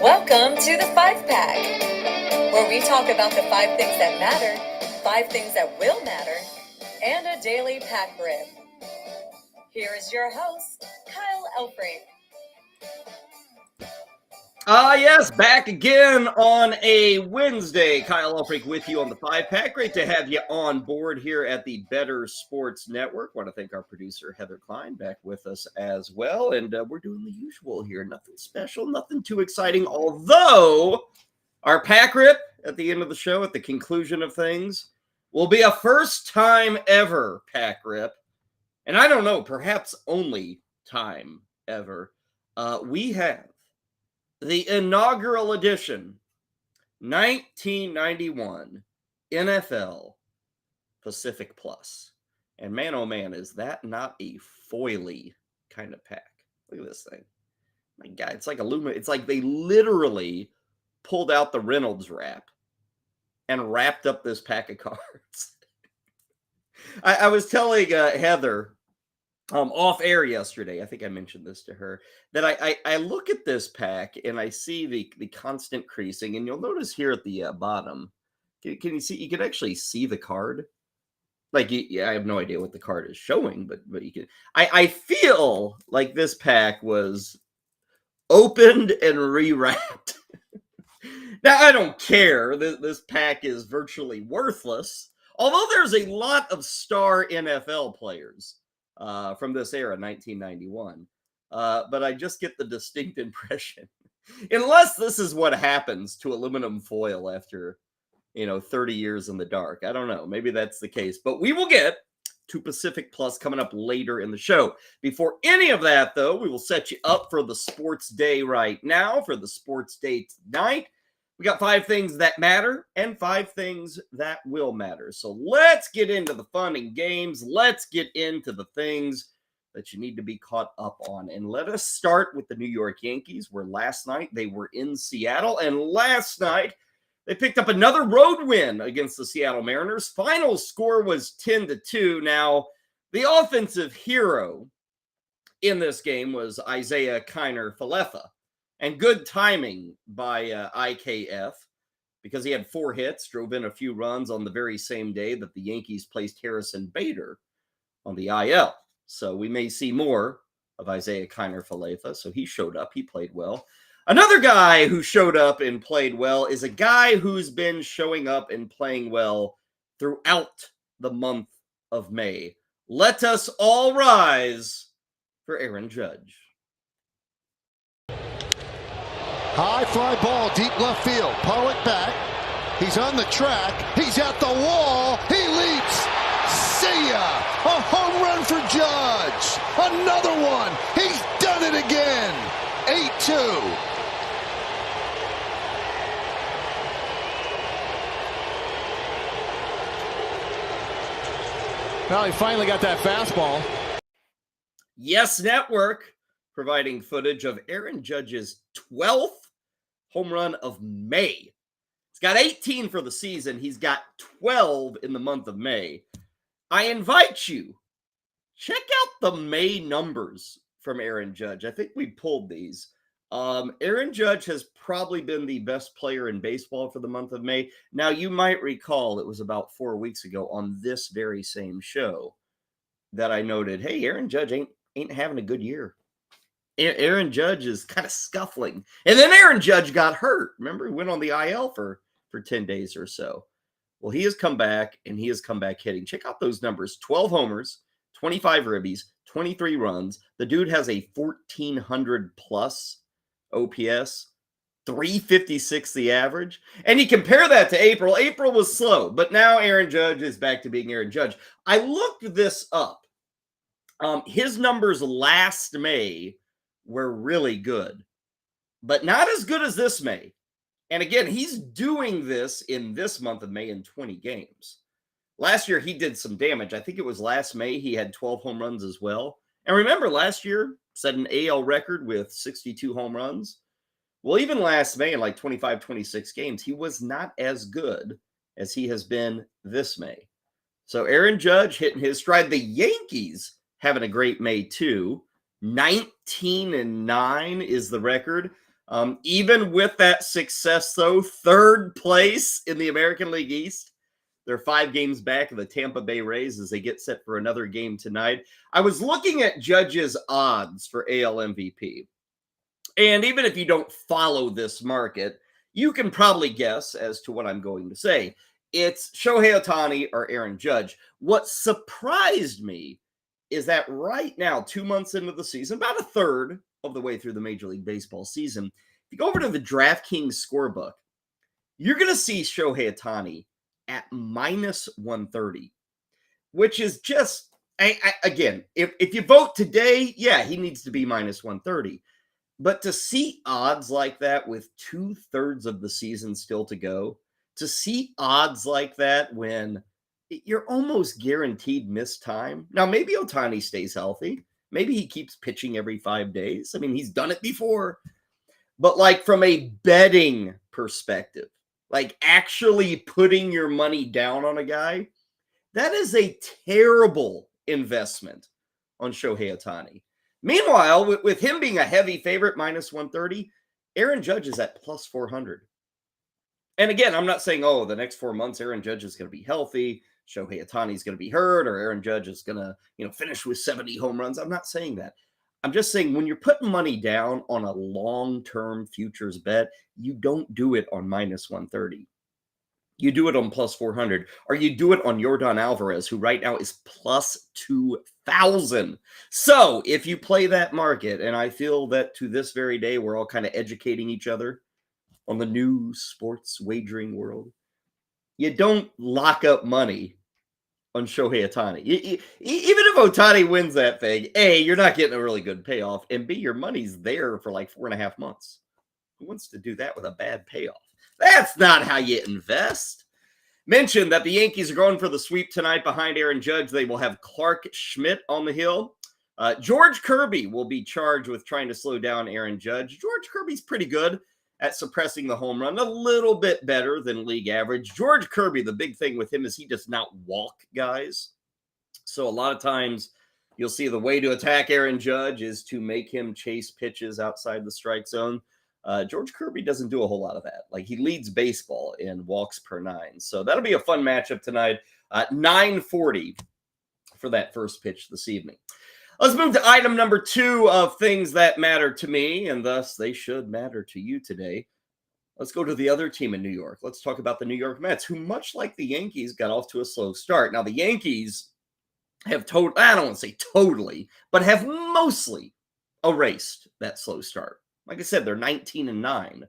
Welcome to the 5-Pack, where we talk about the 5 things that matter, 5 things that will matter, and a daily pack rip. Here is your host, Kyle Elfrink. Yes, back again on a Wednesday. Kyle Elfrink with you on the 5-Pack. Great to have you on board here at the Better Sports Network. Want to thank our producer, Heather Klein, back with us as well. And we're doing the usual here. Nothing special, nothing too exciting. Although our pack rip at the end of the show, at the conclusion of things, will be a first time ever pack rip. And I don't know, perhaps only time ever. We have the inaugural edition, 1991 NFL Pacific Plus. And man, oh man, is that not a foily kind of pack? Look at this thing. My God, it's like it's like they literally pulled out the Reynolds wrap and wrapped up this pack of cards. I was telling Heather off air yesterday, I think I mentioned this to her, that I look at this pack and I see the constant creasing, and you'll notice here at the bottom, can you see, you can actually see the card. Like, I have no idea what the card is showing, but you can. I feel like this pack was opened and rewrapped. Now, I don't care. This pack is virtually worthless, although there's a lot of star NFL players from this era, 1991. But I just get the distinct impression, unless this is what happens to aluminum foil after, 30 years in the dark. I don't know. Maybe that's the case. But we will get to Pacific Plus coming up later in the show. Before any of that, though, we will set you up for the sports day right now, for the sports day tonight. We got 5 things that matter and 5 things that will matter. So let's get into the fun and games. Let's get into the things that you need to be caught up on. And let us start with the New York Yankees, where last night they were in Seattle. And last night they picked up another road win against the Seattle Mariners. Final score was 10-2. Now, the offensive hero in this game was Isaiah Kiner-Falefa. And good timing by IKF, because he had 4 hits, drove in a few runs on the very same day that the Yankees placed Harrison Bader on the IL. So we may see more of Isaiah Kiner-Falefa. So he showed up. He played well. Another guy who showed up and played well is a guy who's been showing up and playing well throughout the month of May. Let us all rise for Aaron Judge. High fly ball, deep left field. Pollock back. He's on the track. He's at the wall. He leaps. See ya! A home run for Judge. Another one. He's done it again. 8-2. Well, he finally got that fastball. Yes Network providing footage of Aaron Judge's 12th home run of May. He's got 18 for the season. He's got 12 in the month of May. I invite you, check out the May numbers from Aaron Judge. I think we pulled these. Aaron Judge has probably been the best player in baseball for the month of May. Now, you might recall it was about 4 weeks ago on this very same show that I noted, hey, Aaron Judge ain't having a good year. Aaron Judge is kind of scuffling. And then Aaron Judge got hurt. Remember, he went on the IL for 10 days or so. Well, he has come back, and he has come back hitting. Check out those numbers. 12 homers, 25 ribbies, 23 runs. The dude has a 1,400-plus OPS, 356 the average. And you compare that to April. April was slow, but now Aaron Judge is back to being Aaron Judge. I looked this up. His numbers last May were really good, but not as good as this May. And again, he's doing this in this month of May in 20 games. Last year, he did some damage. I think it was last May he had 12 home runs as well. And remember, last year, set an AL record with 62 home runs. Well, even last May in like 25, 26 games, he was not as good as he has been this May. So Aaron Judge hitting his stride. The Yankees having a great May too. 19-9 is the record. Even with that success, though, third place in the American League East. They're 5 games back of the Tampa Bay Rays as they get set for another game tonight. I was looking at Judge's odds for AL MVP. And even if you don't follow this market, you can probably guess as to what I'm going to say. It's Shohei Ohtani or Aaron Judge. What surprised me is that right now, 2 months into the season, about a third of the way through the Major League Baseball season, if you go over to the DraftKings scorebook, you're going to see Shohei Ohtani at minus 130, which is just, again, if you vote today, yeah, he needs to be minus 130. But to see odds like that with 2/3 of the season still to go, to see odds like that when you're almost guaranteed missed time. Now, maybe Ohtani stays healthy. Maybe he keeps pitching every 5 days. I mean, he's done it before. But like from a betting perspective, like actually putting your money down on a guy, that is a terrible investment on Shohei Ohtani. Meanwhile, with him being a heavy favorite, minus 130, Aaron Judge is at plus 400. And again, I'm not saying, oh, the next 4 months, Aaron Judge is going to be healthy, Shohei Ohtani is going to be hurt, or Aaron Judge is going to, finish with 70 home runs. I'm not saying that. I'm just saying when you're putting money down on a long-term futures bet, you don't do it on minus 130. You do it on plus 400, or you do it on Yordan Alvarez, who right now is plus 2,000. So if you play that market, and I feel that to this very day, we're all kind of educating each other on the new sports wagering world, you don't lock up money on Shohei Ohtani. Even if Ohtani wins that thing, A, you're not getting a really good payoff, and B, your money's there for like 4.5 months. Who wants to do that with a bad payoff? That's not how you invest. Mentioned that the Yankees are going for the sweep tonight behind Aaron Judge. They will have Clark Schmidt on the hill. George Kirby will be charged with trying to slow down Aaron Judge. George Kirby's pretty good at suppressing the home run, a little bit better than league average. George Kirby, the big thing with him is he does not walk guys. So a lot of times you'll see the way to attack Aaron Judge is to make him chase pitches outside the strike zone. George Kirby doesn't do a whole lot of that. Like, he leads baseball in walks per 9. So that'll be a fun matchup tonight. 9:40 for that first pitch this evening. Let's move to item number 2 of things that matter to me, and thus they should matter to you today. Let's go to the other team in New York. Let's talk about the New York Mets, who, much like the Yankees, got off to a slow start. Now, the Yankees have I don't want to say totally, but have mostly erased that slow start. Like I said, they're 19-9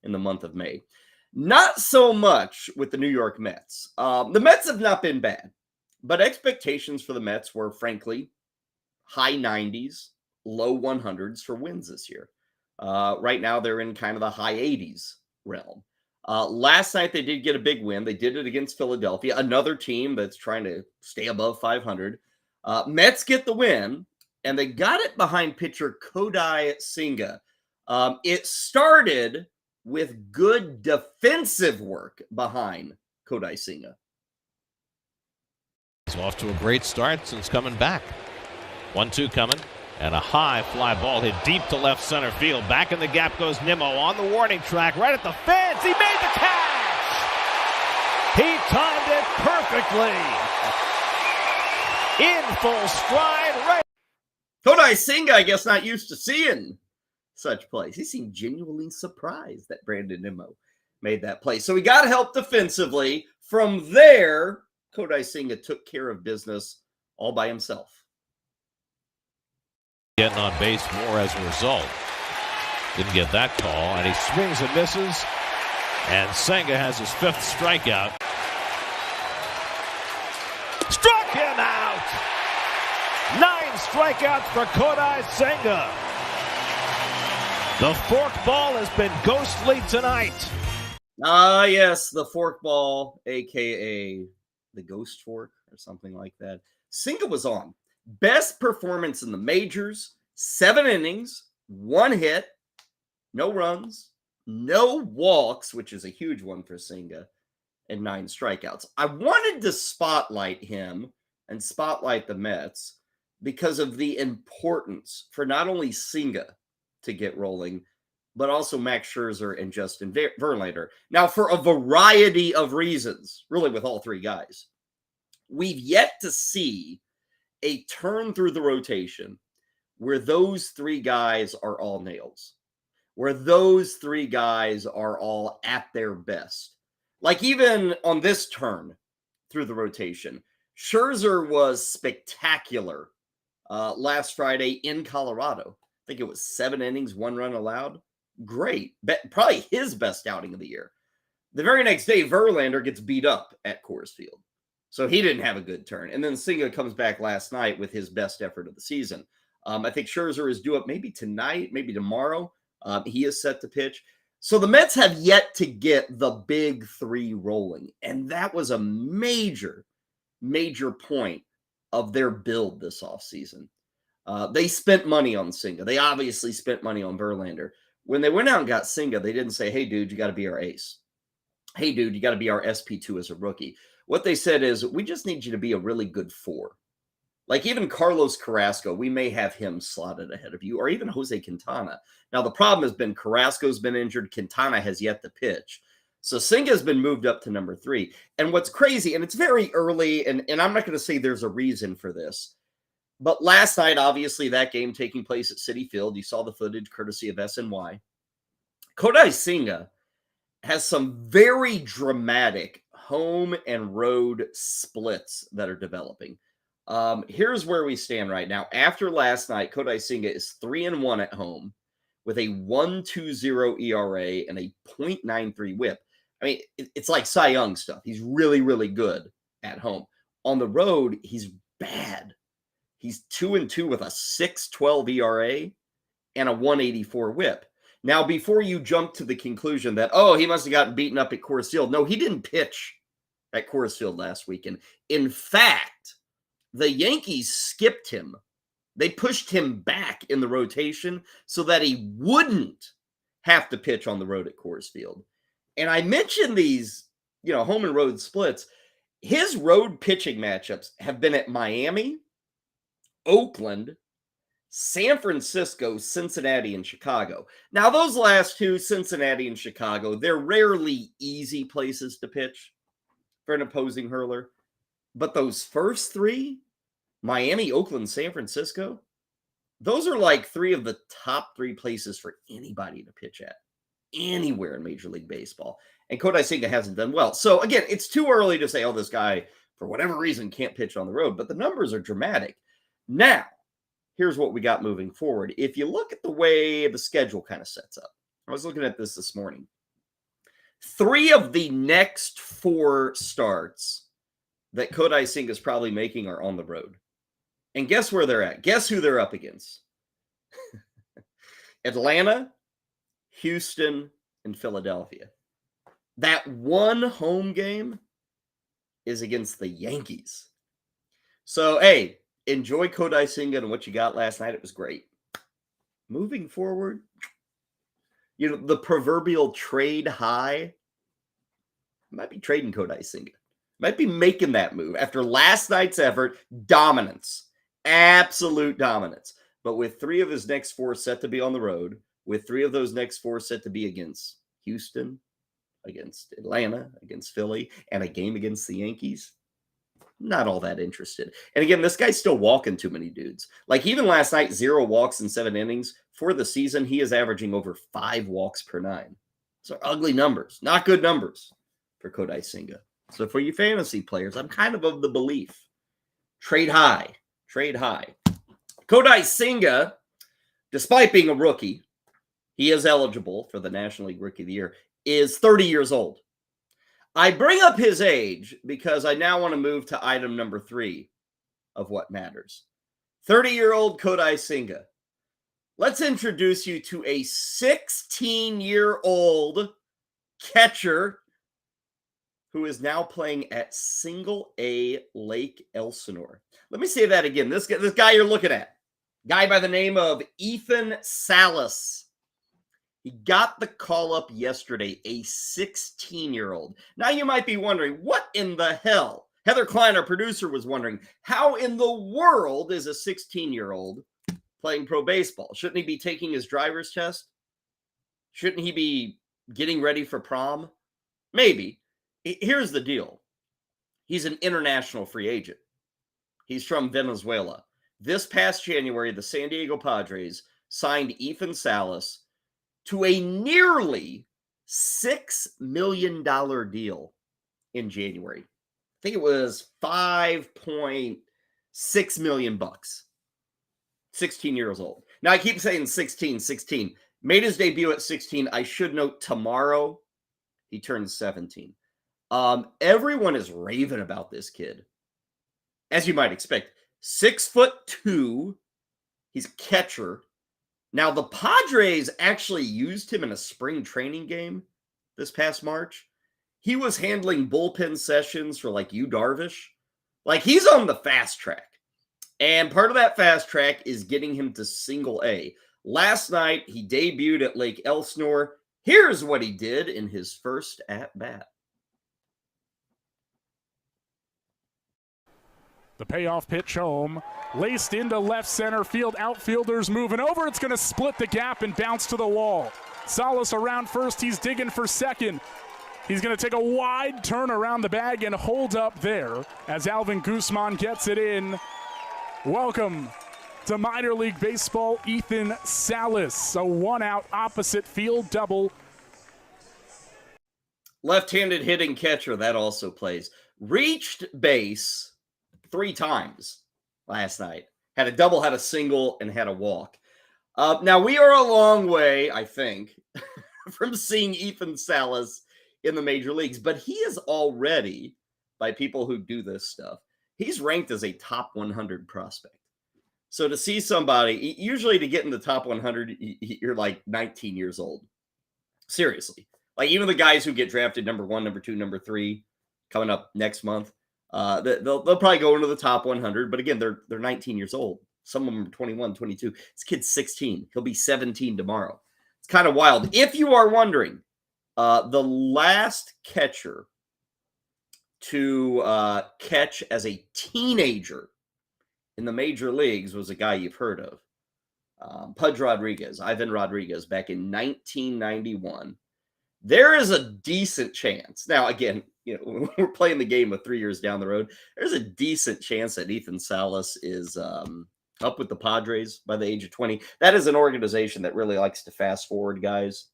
in the month of May. Not so much with the New York Mets. The Mets have not been bad, but expectations for the Mets were, frankly, high 90s, low 100s for wins this year. Right now, they're in kind of the high 80s realm. Last night, they did get a big win. They did it against Philadelphia, another team that's trying to stay above 500. Mets get the win, and they got it behind pitcher Kodai Senga. It started with good defensive work behind Kodai Senga. He's off to a great start since coming back. 1-2 coming, and a high fly ball hit deep to left center field. Back in the gap goes Nimmo on the warning track, right at the fence. He made the catch! He timed it perfectly. In full stride, right. Kodai Senga, I guess, not used to seeing such plays. He seemed genuinely surprised that Brandon Nimmo made that play. So he got help defensively. From there, Kodai Senga took care of business all by himself. Getting on base more as a result. Didn't get that call, and he swings and misses. And Senga has his 5th strikeout. Struck him out! 9 strikeouts for Kodai Senga. The forkball has been ghostly tonight. Yes, the forkball, a.k.a. the ghost fork or something like that. Senga was on. Best performance in the majors, 7 innings, 1 hit, no runs, no walks, which is a huge one for Senga, and 9 strikeouts. I wanted to spotlight him and spotlight the Mets because of the importance for not only Senga to get rolling, but also Max Scherzer and Justin Verlander. Now, for a variety of reasons, really with all three guys, we've yet to see a turn through the rotation where those three guys are all nails, where those three guys are all at their best. Like even on this turn through the rotation, Scherzer was spectacular last Friday in Colorado. I think it was 7 innings, 1 run allowed. Great. Probably his best outing of the year. The very next day, Verlander gets beat up at Coors Field. So he didn't have a good turn. And then Senga comes back last night with his best effort of the season. I think Scherzer is due up maybe tonight, maybe tomorrow. He is set to pitch. So the Mets have yet to get the big three rolling. And that was a major, major point of their build this offseason. They spent money on Senga. They obviously spent money on Verlander. When they went out and got Senga, they didn't say, hey, dude, you got to be our ace. Hey, dude, you got to be our SP2 as a rookie. What they said is, we just need you to be a really good 4. Like even Carlos Carrasco, we may have him slotted ahead of you, or even Jose Quintana. Now, the problem has been Carrasco's been injured. Quintana has yet to pitch. So Senga has been moved up to number 3. And what's crazy, and it's very early, and I'm not going to say there's a reason for this, but last night, obviously, that game taking place at Citi Field, you saw the footage courtesy of SNY. Kodai Senga has some very dramatic home and road splits that are developing. Here's where we stand right now. After last night, Kodai Senga is 3-1 at home with a 1.20 ERA and a 0.93 WHIP. I mean, it's like Cy Young stuff. He's really, really good at home. On the road, he's bad. He's 2-2 with a 6.12 ERA and a 1.84 WHIP. Now, before you jump to the conclusion that, oh, he must have gotten beaten up at Coors Field. No, he didn't pitch at Coors Field last weekend. In fact, the Yankees skipped him. They pushed him back in the rotation so that he wouldn't have to pitch on the road at Coors Field. And I mentioned these, home and road splits. His road pitching matchups have been at Miami, Oakland, San Francisco, Cincinnati, and Chicago. Now, those last two, Cincinnati and Chicago, they're rarely easy places to pitch for an opposing hurler. But those first 3, Miami, Oakland, San Francisco, those are like 3 of the top 3 places for anybody to pitch at anywhere in Major League Baseball. And Kodai Senga hasn't done well. So, again, it's too early to say, oh, this guy, for whatever reason, can't pitch on the road. But the numbers are dramatic. Now, here's what we got moving forward. If you look at the way the schedule kind of sets up, I was looking at this morning. 3 of the next 4 starts that Kodai Senga is probably making are on the road. And guess where they're at? Guess who they're up against? Atlanta, Houston, and Philadelphia. That one home game is against the Yankees. So, hey, enjoy Kodai Senga and what you got last night. It was great. Moving forward, the proverbial trade high. Might be trading Kodai Senga. Might be making that move after last night's effort. Dominance. Absolute dominance. But with 3 of his next 4 set to be on the road, with 3 of those next 4 set to be against Houston, against Atlanta, against Philly, and a game against the Yankees, not all that interested. And again, this guy's still walking too many dudes. Like even last night, 0 walks in 7 innings. For the season, he is averaging over 5 walks per 9. So ugly numbers, not good numbers for Kodai Senga. So for you fantasy players, I'm kind of the belief. Trade high. Trade high. Kodai Senga, despite being a rookie, he is eligible for the National League Rookie of the Year, is 30 years old. I bring up his age because I now want to move to item number 3 of what matters. 30-year-old Kodai Senga. Let's introduce you to a 16-year-old catcher who is now playing at Single A Lake Elsinore. Let me say that again. This guy you're looking at, guy by the name of Ethan Salas. He got the call up yesterday, a 16-year-old. Now you might be wondering, what in the hell? Heather Klein, our producer, was wondering, how in the world is a 16-year-old playing pro baseball? Shouldn't he be taking his driver's test? Shouldn't he be getting ready for prom? Maybe. Here's the deal. He's an international free agent. He's from Venezuela. This past January, the San Diego Padres signed Ethan Salas to a nearly $6 million deal in January. I think it was $5.6 million bucks. 16 years old. Now, I keep saying 16. Made his debut at 16. I should note tomorrow he turns 17. Everyone is raving about this kid. As you might expect. 6'2". He's a catcher. Now, the Padres actually used him in a spring training game this past March. He was handling bullpen sessions for like Yu Darvish. Like, he's on the fast track. And part of that fast track is getting him to single A. Last night, he debuted at Lake Elsinore. Here's what he did in his first at-bat. The payoff pitch home, laced into left center field. Outfielders moving over. It's going to split the gap and bounce to the wall. Salas around first. He's digging for second. He's going to take a wide turn around the bag and hold up there as Alvin Guzman gets it in. Welcome to minor league baseball, Ethan Salas. A one-out opposite field double. Left-handed hitting catcher, that also plays. Reached base 3 times last night. Had a double, had a single, and had a walk. Now, we are a long way, I think, from seeing Ethan Salas in the major leagues, but he is already, by people who do this stuff, he's ranked as a top 100 prospect. So to see somebody, usually to get in the top 100, you're like 19 years old. Seriously. Like, even the guys who get drafted number 1, number 2, number 3 coming up next month, they'll probably go into the top 100, but again, they're 19 years old. Some of them are 21, 22. This kid's 16. He'll be 17 tomorrow. It's kind of wild. If you are wondering, the last catcher to catch as a teenager in the major leagues was a guy you've heard of. Ivan Rodriguez, back in 1991. There is a decent chance. Now, again, we're playing the game of 3 years down the road. There's a decent chance that Ethan Salas is up with the Padres by the age of 20. That is an organization that really likes to fast forward guys.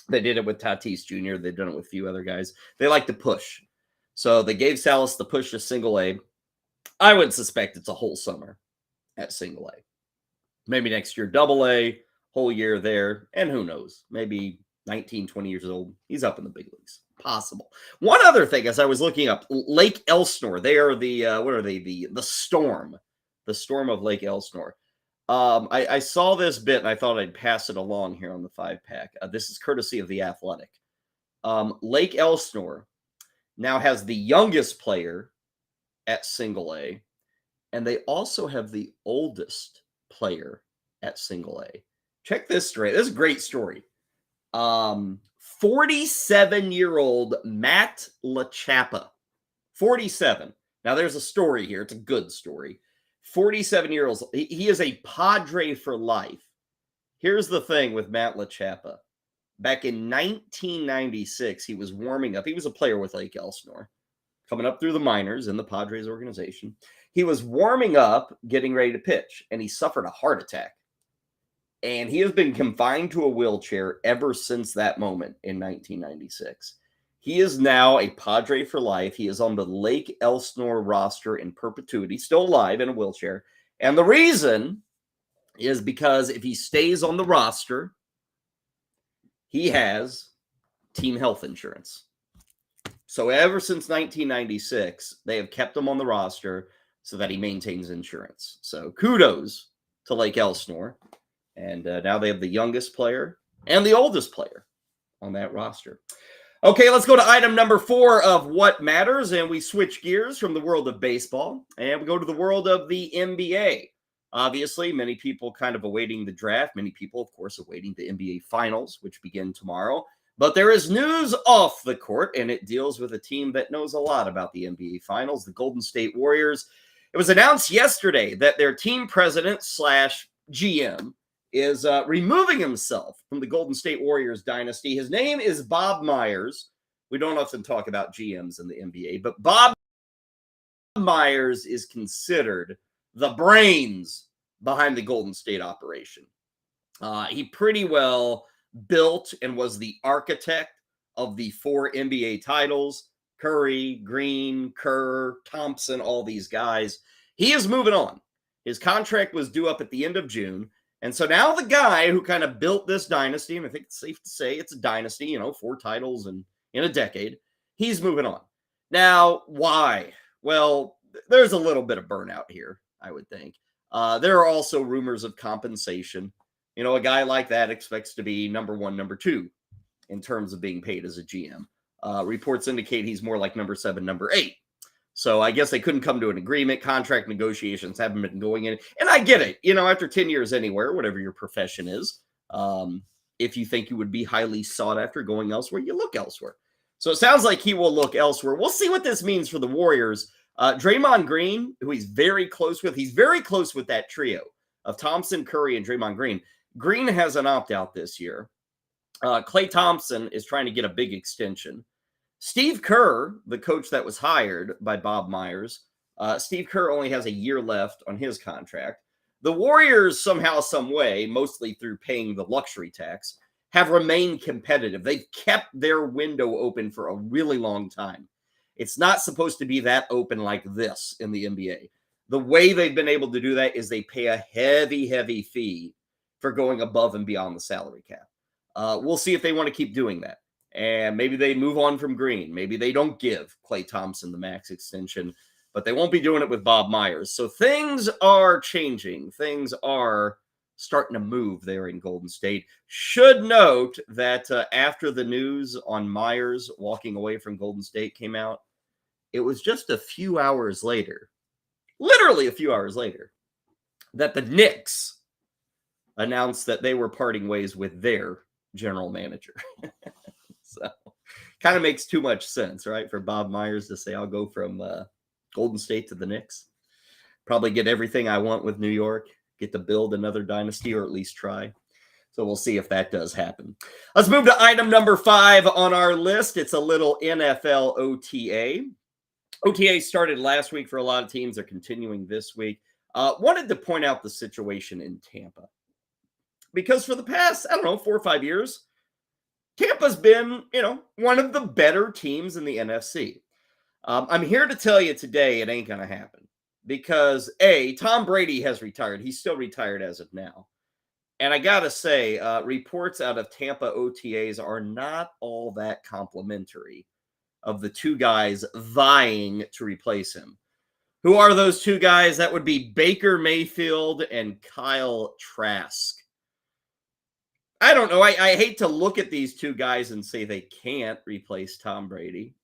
They did it with Tatis Jr. They've done it with a few other guys. They like to push. So they gave Salas the push to single A. I would suspect it's a whole summer at single A. Maybe next year, double A, whole year there. And who knows? Maybe 19, 20 years old. He's up in the big leagues. Possible. One other thing, as I was looking up, Lake Elsinore. They are the, what are they? The Storm. The Storm of Lake Elsinore. I saw this bit, and I thought I'd pass it along here on the 5-pack. This is courtesy of The Athletic. Lake Elsinore now has the youngest player at single A, and they also have the oldest player at single A. Check this story. This is a great story. 47-year-old Matt LaChappa. 47. Now, there's a story here. It's a good story. 47 years old. He is a Padre for life. Here's the thing with Matt LaChappa. Back in 1996, he was warming up. He was a player with Lake Elsinore, coming up through the minors in the Padres organization. He was warming up, getting ready to pitch, and he suffered a heart attack. And he has been confined to a wheelchair ever since that moment in 1996. He is now a Padre for life. He is on the Lake Elsinore roster in perpetuity, still alive in a wheelchair. And the reason is because if he stays on the roster, he has team health insurance. So ever since 1996, they have kept him on the roster so that he maintains insurance. So kudos to Lake Elsinore. And now they have the youngest player and the oldest player on that roster. Okay, let's go to item number 4 of What Matters, and we switch gears from the world of baseball, and we go to the world of the NBA. Obviously, many people kind of awaiting the draft. Many people, of course, awaiting the NBA Finals, which begin tomorrow. But there is news off the court, and it deals with a team that knows a lot about the NBA Finals, the Golden State Warriors. It was announced yesterday that their team president / GM is removing himself from the Golden State Warriors dynasty. His name is Bob Myers. We don't often talk about GMs in the NBA, but Bob Myers is considered the brains behind the Golden State operation. He pretty well built and was the architect of the 4 NBA titles: Curry, Green, Kerr, Thompson, all these guys. He is moving on. His contract was due up at the end of June. And so now the guy who kind of built this dynasty, and I think it's safe to say it's a dynasty, 4 titles in a decade, he's moving on. Now, why? Well, there's a little bit of burnout here, I would think. There are also rumors of compensation. A guy like that expects to be number 1, number 2 in terms of being paid as a GM. Reports indicate he's more like number 7, number 8. So I guess they couldn't come to an agreement. Contract negotiations haven't been going in. And I get it. After 10 years anywhere, whatever your profession is, if you think you would be highly sought after going elsewhere, you look elsewhere. So it sounds like he will look elsewhere. We'll see what this means for the Warriors. Draymond Green, who he's very close with that trio of Thompson, Curry, and Draymond Green. Green has an opt-out this year. Klay Thompson is trying to get a big extension. Steve Kerr, the coach that was hired by Bob Myers, Steve Kerr only has a year left on his contract. The Warriors, somehow, some way, mostly through paying the luxury tax, have remained competitive. They've kept their window open for a really long time. It's not supposed to be that open like this in the NBA. The way they've been able to do that is they pay a heavy, heavy fee for going above and beyond the salary cap. We'll see if they want to keep doing that. And maybe they move on from Green. Maybe they don't give Klay Thompson the max extension, but they won't be doing it with Bob Myers. So things are changing. Things are starting to move there in Golden State. Should note that after the news on Myers walking away from Golden State came out, it was just a few hours later, literally a few hours later, that the Knicks announced that they were parting ways with their general manager. So kind of makes too much sense, right? For Bob Myers to say, I'll go from Golden State to the Knicks. Probably get everything I want with New York, get to build another dynasty, or at least try. So we'll see if that does happen. Let's move to item number 5 on our list. It's a little NFL OTA. OTA started last week for a lot of teams. They're continuing this week. Wanted to point out the situation in Tampa. Because for the past, 4 or 5 years, Tampa's been, one of the better teams in the NFC. I'm here to tell you today it ain't going to happen. Because, Tom Brady has retired. He's still retired as of now. And I got to say, reports out of Tampa OTAs are not all that complimentary of the 2 guys vying to replace him. Who are those 2 guys? That would be Baker Mayfield and Kyle Trask. I don't know. I hate to look at these 2 guys and say they can't replace Tom Brady.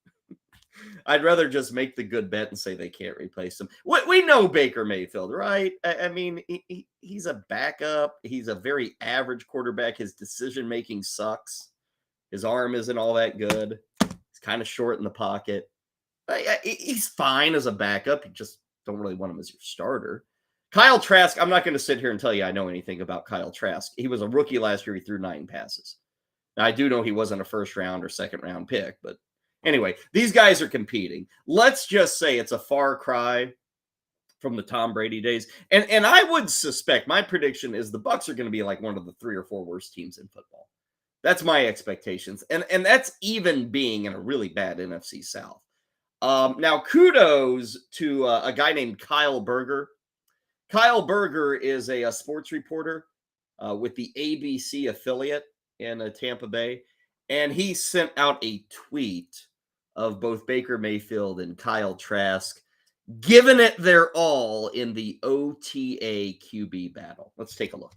I'd rather just make the good bet and say they can't replace him. We know Baker Mayfield, right? I mean, he's a backup. He's a very average quarterback. His decision-making sucks. His arm isn't all that good. He's kind of short in the pocket. He's fine as a backup. You just don't really want him as your starter. Kyle Trask, I'm not going to sit here and tell you I know anything about Kyle Trask. He was a rookie last year. He threw 9 passes. Now, I do know he wasn't a first-round or second-round pick, but anyway, these guys are competing. Let's just say it's a far cry from the Tom Brady days. And I would suspect, my prediction is the Bucs are going to be like one of the 3 or 4 worst teams in football. That's my expectations. And that's even being in a really bad NFC South. Now, kudos to a guy named Kyle Berger. Kyle Berger is a sports reporter with the ABC affiliate in Tampa Bay. And he sent out a tweet of both Baker Mayfield and Kyle Trask giving it their all in the OTA QB battle. Let's take a look.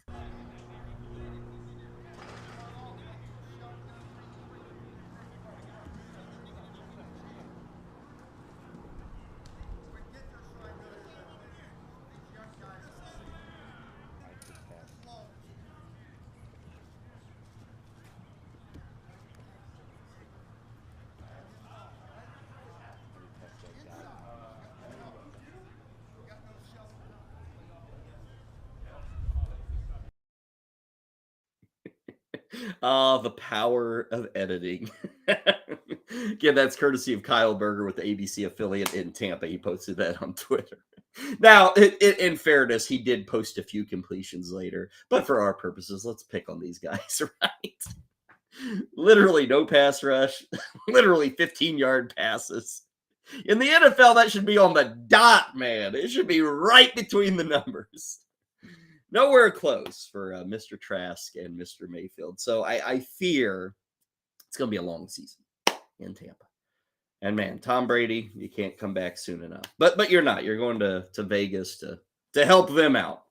The power of editing. Again, that's courtesy of Kyle Berger with the ABC affiliate in Tampa. He posted that on Twitter. Now, in fairness, he did post a few completions later, but for our purposes, let's pick on these guys, right? Literally no pass rush, literally 15-yard passes. In the NFL, that should be on the dot, man. It should be right between the numbers. Nowhere close for Mr. Trask and Mr. Mayfield. So I fear it's going to be a long season in Tampa. And man, Tom Brady, you can't come back soon enough. But you're not. You're going to Vegas to help them out,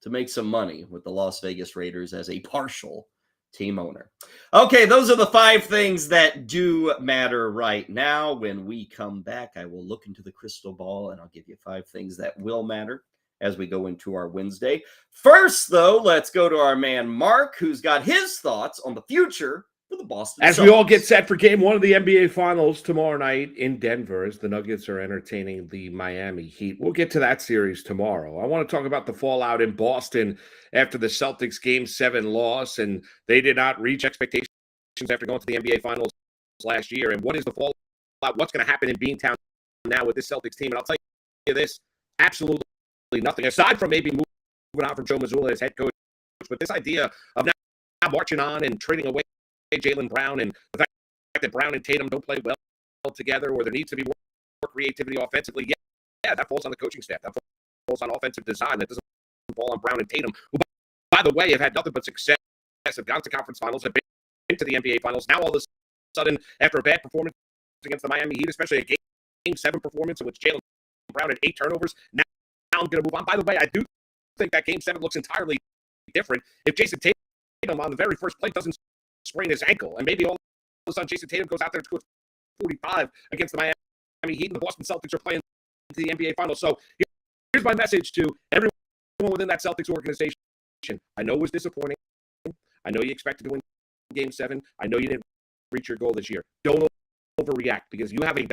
to make some money with the Las Vegas Raiders as a partial team owner. Okay, those are the 5 things that do matter right now. When we come back, I will look into the crystal ball and I'll give you 5 things that will matter as we go into our Wednesday. First, though, let's go to our man Mark, who's got his thoughts on the future for the Boston As Celtics. we all get set for game 1 of the NBA Finals tomorrow night in Denver, as the Nuggets are entertaining the Miami Heat. We'll get to that series tomorrow. I want to talk about the fallout in Boston after the Celtics Game 7 loss, and they did not reach expectations after going to the NBA Finals last year. And what is the fallout? What's going to happen in Beantown now with this Celtics team? And I'll tell you this, absolutely nothing, aside from maybe moving on from Joe Mazzulla as head coach. But this idea of now marching on and trading away Jaylen Brown, and the fact that Brown and Tatum don't play well together, or there needs to be more creativity offensively, yeah, that falls on the coaching staff. That falls on offensive design. That doesn't fall on Brown and Tatum, who, by the way, have had nothing but success, have gone to conference finals, have been to the NBA Finals. Now, all of a sudden, after a bad performance against the Miami Heat, especially a Game 7 performance in which Jaylen Brown had 8 turnovers, now I'm going to move on. By the way, I do think that Game 7 looks entirely different if Jason Tatum on the very first play doesn't sprain his ankle, and maybe all of a sudden Jason Tatum goes out there and scores 45 against the Miami Heat, and the Boston Celtics are playing to the NBA Finals. So here's my message to everyone within that Celtics organization. I know it was disappointing. I know you expected to win Game 7. I know you didn't reach your goal this year. Don't overreact, because you have a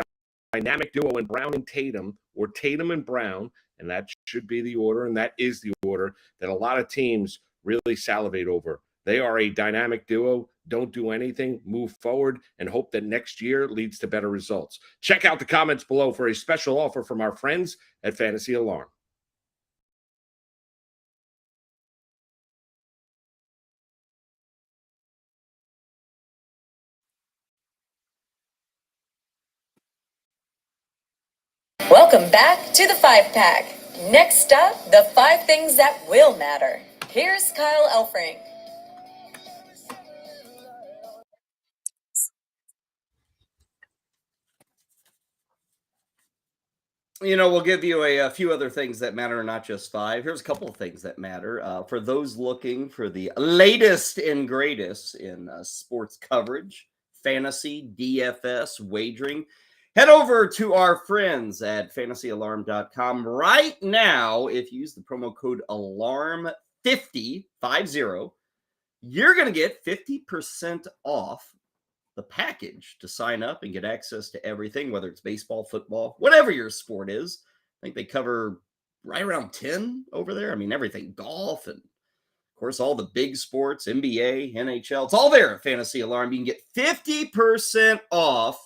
dynamic duo in Brown and Tatum, or Tatum and Brown, and that should be the order, and that is the order that a lot of teams really salivate over. They are a dynamic duo. Don't do anything, move forward, and hope that next year leads to better results. Check out the comments below for a special offer from our friends at Fantasy Alarm. Welcome back to the 5-Pack. Next up, the 5 things that will matter. Here's Kyle Elfrink. We'll give you a few other things that matter, not just 5. Here's a couple of things that matter. For those looking for the latest and greatest in sports coverage, fantasy, DFS, wagering, head over to our friends at fantasyalarm.com right now. If you use the promo code ALARM50, you're going to get 50% off the package to sign up and get access to everything, whether it's baseball, football, whatever your sport is. I think they cover right around 10 over there. I mean, everything, golf, and of course, all the big sports, NBA, NHL. It's all there at Fantasy Alarm. You can get 50% off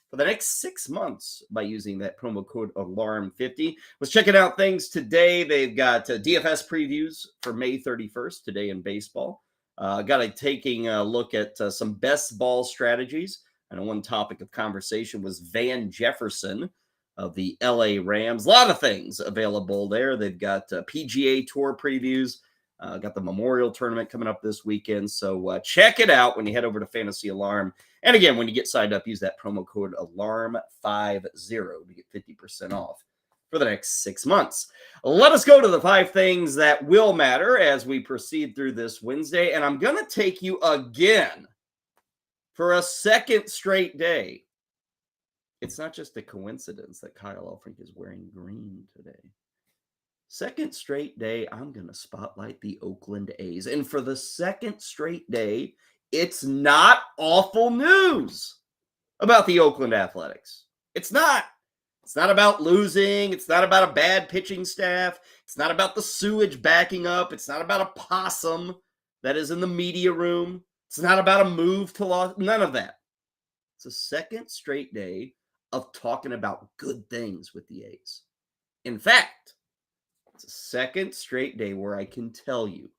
for the next 6 months by using that promo code ALARM50. Was checking out things today. They've got DFS previews for May 31st, today in baseball. Taking a look at some best ball strategies. I know one topic of conversation was Van Jefferson of the LA Rams. A lot of things available there. They've got PGA Tour previews. Got the Memorial Tournament coming up this weekend. So check it out when you head over to Fantasy Alarm. And again, when you get signed up, use that promo code ALARM50 to get 50% off for the next 6 months. Let us go to the 5 things that will matter as we proceed through this Wednesday. And I'm going to take you again for a second straight day. It's not just a coincidence that Kyle Elfrink is wearing green today. Second straight day, I'm going to spotlight the Oakland A's. And for the second straight day, it's not awful news about the Oakland Athletics. It's not. It's not about losing. It's not about a bad pitching staff. It's not about the sewage backing up. It's not about a possum that is in the media room. It's not about a move to Los, none of that. It's a second straight day of talking about good things with the A's. In fact, it's a second straight day where I can tell you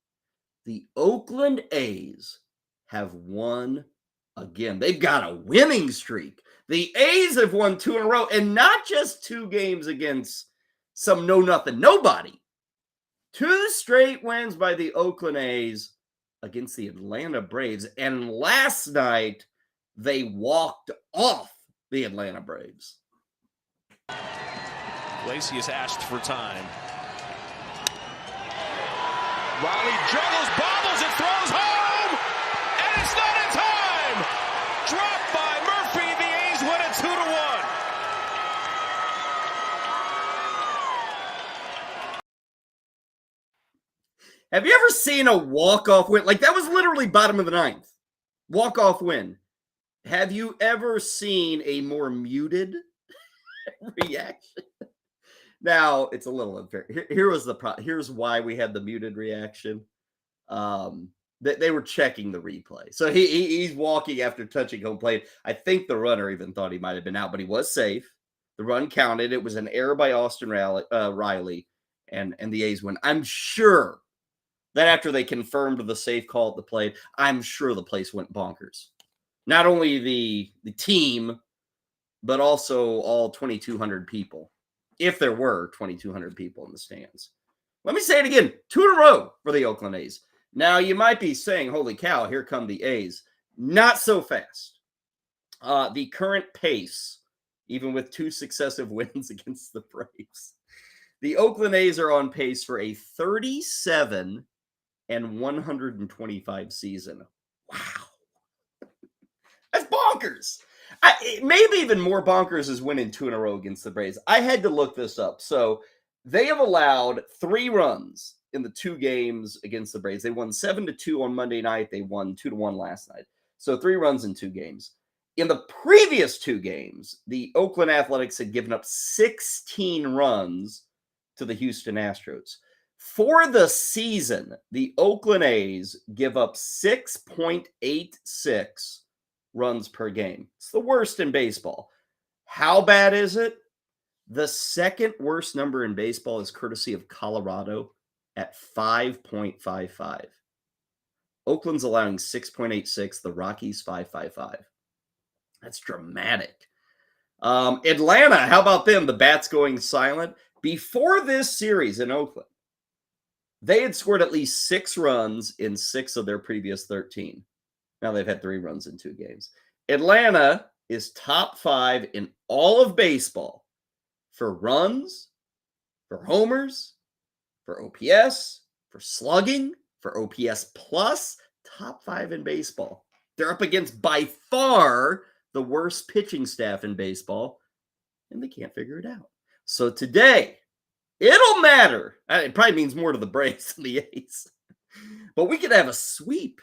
the Oakland A's have won again. They've got a winning streak. The A's have won 2 in a row, and not just 2 games against some know-nothing nobody. 2 straight wins by the Oakland A's against the Atlanta Braves. And last night, they walked off the Atlanta Braves. Lacey has asked for time. Riley juggles, bobbles, and throws home! And it's not in time! Dropped by Murphy, the A's win it 2-1. Have you ever seen a walk-off win? Like, that was literally bottom of the 9th. Walk-off win. Have you ever seen a more muted reaction? Now, it's a little unfair. Here's why we had the muted reaction. They were checking the replay. So he's walking after touching home plate. I think the runner even thought he might have been out, but he was safe. The run counted. It was an error by Austin Riley, and the A's win. I'm sure that after they confirmed the safe call at the plate, I'm sure the place went bonkers. Not only the team, but also all 2,200 people. If there were 2,200 people in the stands. Let me say it again. 2 in a row for the Oakland A's. Now, you might be saying, holy cow, here come the A's. Not so fast. The current pace, even with 2 successive wins against the Braves, the Oakland A's are on pace for a 37 and 125 season. Wow. That's bonkers. Maybe even more bonkers is winning 2 in a row against the Braves. I had to look this up. So they have allowed 3 runs in the 2 games against the Braves. They won 7-2 on Monday night. They won 2-1 last night. So 3 runs in 2 games. In the previous 2 games, the Oakland Athletics had given up 16 runs to the Houston Astros. For the season, the Oakland A's give up 6.86 runs per game. It's the worst in baseball. How bad is it? The second worst number in baseball is courtesy of Colorado at 5.55. Oakland's allowing 6.86, the Rockies 5.55. That's dramatic. Atlanta, how about them? The bats going silent. Before this series in Oakland, they had scored at least 6 runs in 6 of their previous 13. Now they've had 3 runs in 2 games. Atlanta is top 5 in all of baseball for runs, for homers, for OPS, for slugging, for OPS plus, top 5 in baseball. They're up against by far the worst pitching staff in baseball, and they can't figure it out. So today, it'll matter. It probably means more to the Braves than the A's. But we could have a sweep.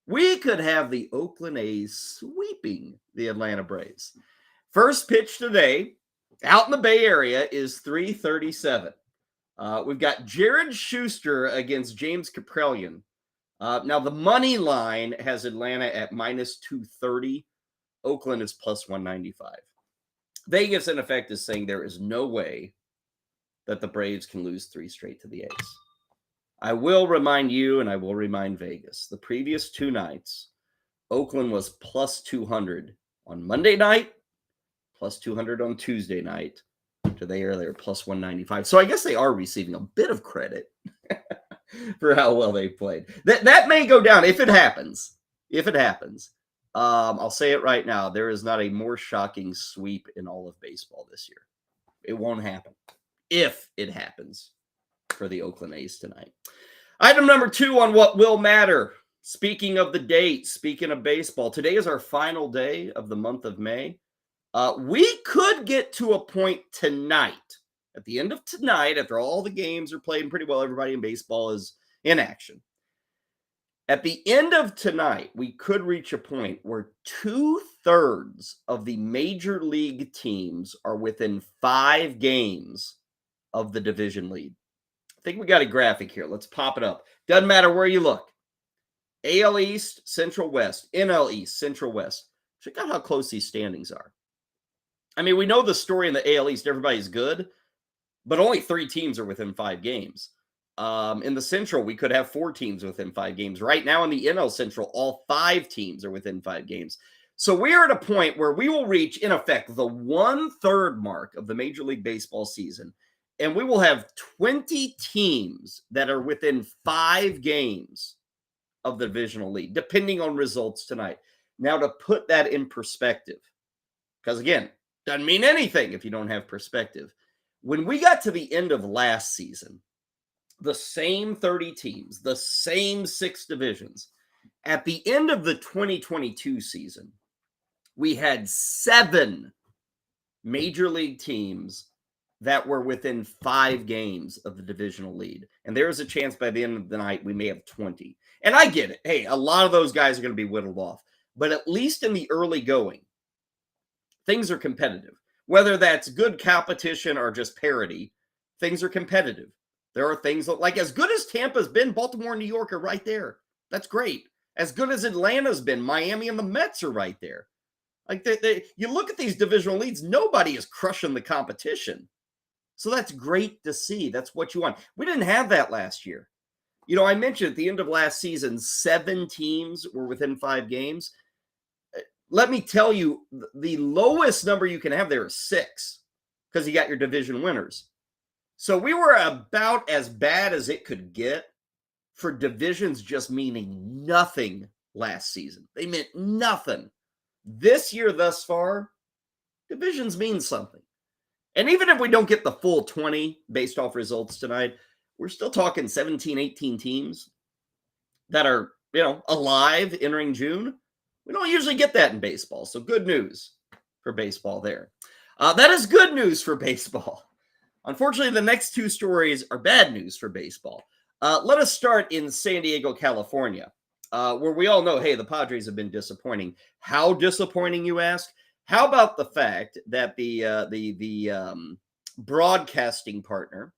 We could have the Oakland A's sweeping the Atlanta Braves. First pitch today, out in the Bay Area, is 3:37. We've got Jared Schuster against James Kaprielian. Now, the money line has Atlanta at minus 230. Oakland is plus 195. Vegas, in effect, is saying there is no way that the Braves can lose 3 straight to the A's. I will remind you, and I will remind Vegas, the previous 2 nights, Oakland was plus 200 on Monday night, plus 200 on Tuesday night. Today, they're plus 195. So I guess they are receiving a bit of credit for how well they played. That may go down if it happens. If it happens. I'll say it right now. There is not a more shocking sweep in all of baseball this year. It won't happen. If it happens for the Oakland A's tonight. Item number 2 on what will matter. Speaking of the date, speaking of baseball, today is our final day of the month of May. We could get to a point tonight, at the end of tonight, after all the games are played pretty well, everybody in baseball is in action. At the end of tonight, we could reach a point where 2/3 of the major league teams are within 5 games of the division lead. I think we got a graphic here. Let's pop it up. Doesn't matter where you look. AL East, Central West, NL East, Central West. Check out how close these standings are. I mean, we know the story in the AL East. Everybody's good, but only 3 teams are within 5 games. In the Central, we could have 4 teams within 5 games. Right now in the NL Central, all 5 teams are within 5 games. So we are at a point where we will reach, in effect, the 1/3 mark of the Major League Baseball season, and we will have 20 teams that are within 5 games of the divisional lead, depending on results tonight. Now, to put that in perspective, because again, doesn't mean anything if you don't have perspective. When we got to the end of last season, the same 30 teams, the same 6 divisions, at the end of the 2022 season, we had 7 major league teams that were within 5 games of the divisional lead. And there is a chance by the end of the night we may have 20. And I get it. Hey, a lot of those guys are going to be whittled off. But at least in the early going, things are competitive. Whether that's good competition or just parity, things are competitive. There are things that, like, as good as Tampa's been, Baltimore and New York are right there. That's great. As good as Atlanta's been, Miami and the Mets are right there. Like, you look at these divisional leads, nobody is crushing the competition. So that's great to see. That's what you want. We didn't have that last year. You know, I mentioned at the end of last season, 7 teams were within 5 games. Let me tell you, the lowest number you can have there is 6 because you got your division winners. So we were about as bad as it could get for divisions just meaning nothing last season. They meant nothing. This year thus far, divisions mean something. And even if we don't get the full 20 based off results tonight, we're still talking 17, 18 teams that are, alive entering June. We don't usually get that in baseball. So good news for baseball there. That is good news for baseball. Unfortunately, the next 2 stories are bad news for baseball. Let us start in San Diego, California, where we all know, hey, the Padres have been disappointing. How disappointing, you ask? How about the fact that the broadcasting partner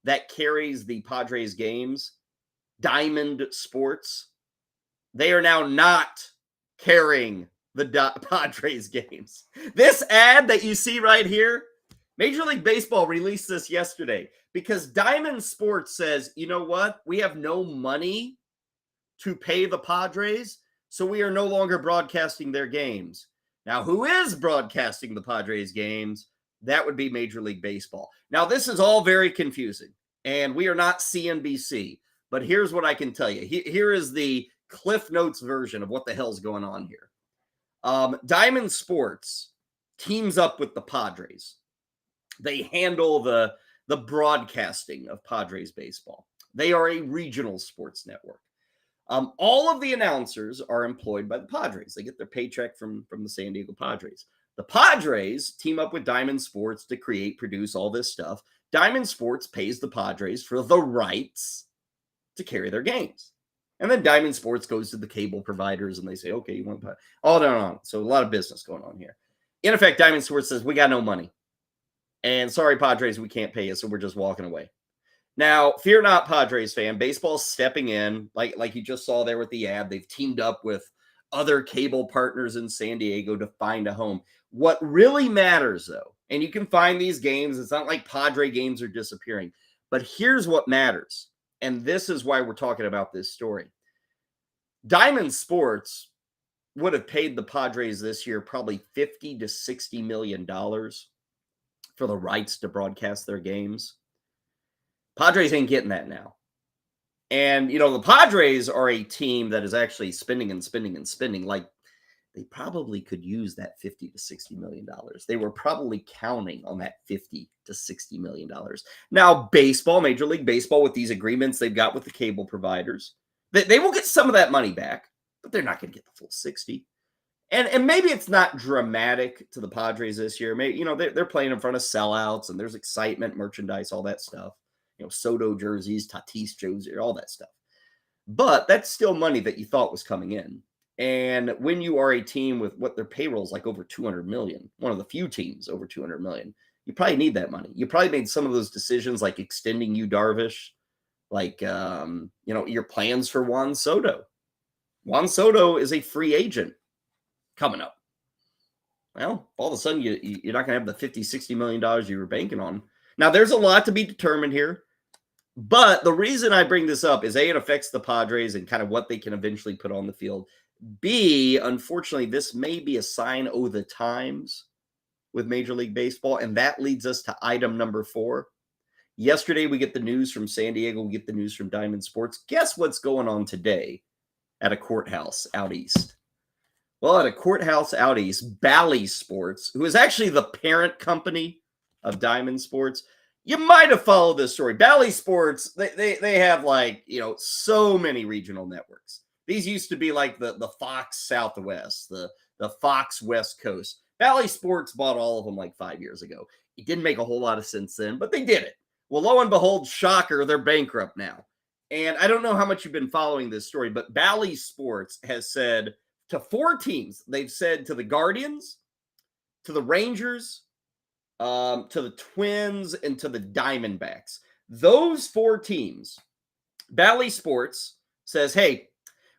that carries the Padres games, Diamond Sports, they are now not carrying the Padres games. This ad that you see right here, Major League Baseball released this yesterday because Diamond Sports says, you know what? We have no money to pay the Padres, so we are no longer broadcasting their games. Now, who is broadcasting the Padres games? That would be Major League Baseball. Now, this is all very confusing, and we are not CNBC, but here's what I can tell you. Here is the Cliff Notes version of what the hell's going on here. Diamond Sports teams up with the Padres. They handle the broadcasting of Padres baseball. They are a regional sports network. All of the announcers are employed by the Padres. They get their paycheck from the San Diego Padres. The Padres team up with Diamond Sports to create, produce all this stuff. Diamond Sports pays the Padres for the rights to carry their games. And then Diamond Sports goes to the cable providers and they say, okay, you want to all down on. So a lot of business going on here. In effect, Diamond Sports says, we got no money. And sorry, Padres, we can't pay you, so we're just walking away. Now, fear not, Padres fan. Baseball's stepping in, like you just saw there with the ad. They've teamed up with other cable partners in San Diego to find a home. What really matters, though, and you can find these games, it's not like Padre games are disappearing, but here's what matters, and this is why we're talking about this story. Diamond Sports would have paid the Padres this year probably $50 to $60 million for the rights to broadcast their games. Padres ain't getting that now. And, the Padres are a team that is actually spending and spending and spending. Like, they probably could use that $50 to $60 million. They were probably counting on that $50 to $60 million. Now, baseball, Major League Baseball, with these agreements they've got with the cable providers, they will get some of that money back, but they're not going to get the full 60. And maybe it's not dramatic to the Padres this year. Maybe, they're playing in front of sellouts and there's excitement, merchandise, all that stuff. Soto jerseys, Tatis jerseys, all that stuff. But that's still money that you thought was coming in. And when you are a team with what their payroll is like over $200 million, one of the few teams over $200 million, you probably need that money. You probably made some of those decisions like extending Yu Darvish, like, your plans for Juan Soto. Juan Soto is a free agent coming up. Well, all of a sudden, you're not going to have the $50, $60 million you were banking on. Now, there's a lot to be determined here. But the reason I bring this up is, A, it affects the Padres and kind of what they can eventually put on the field. B, unfortunately, this may be a sign of the times with Major League Baseball. And that leads us to item number 4. Yesterday, we get the news from San Diego. We get the news from Diamond Sports. Guess what's going on today at a courthouse out east? Well, at a courthouse out east, Bally Sports, who is actually the parent company of Diamond Sports. You might have followed this story. Bally Sports, they have so many regional networks. These used to be like the Fox Southwest, the Fox West Coast. Bally Sports bought all of them like 5 years ago. It didn't make a whole lot of sense then, but they did it. Well, lo and behold, shocker, they're bankrupt now. And I don't know how much you've been following this story, but Bally Sports has said to 4 teams, they've said to the Guardians, to the Rangers, to the Twins, and to the Diamondbacks. Those 4 teams, Bally Sports says, hey,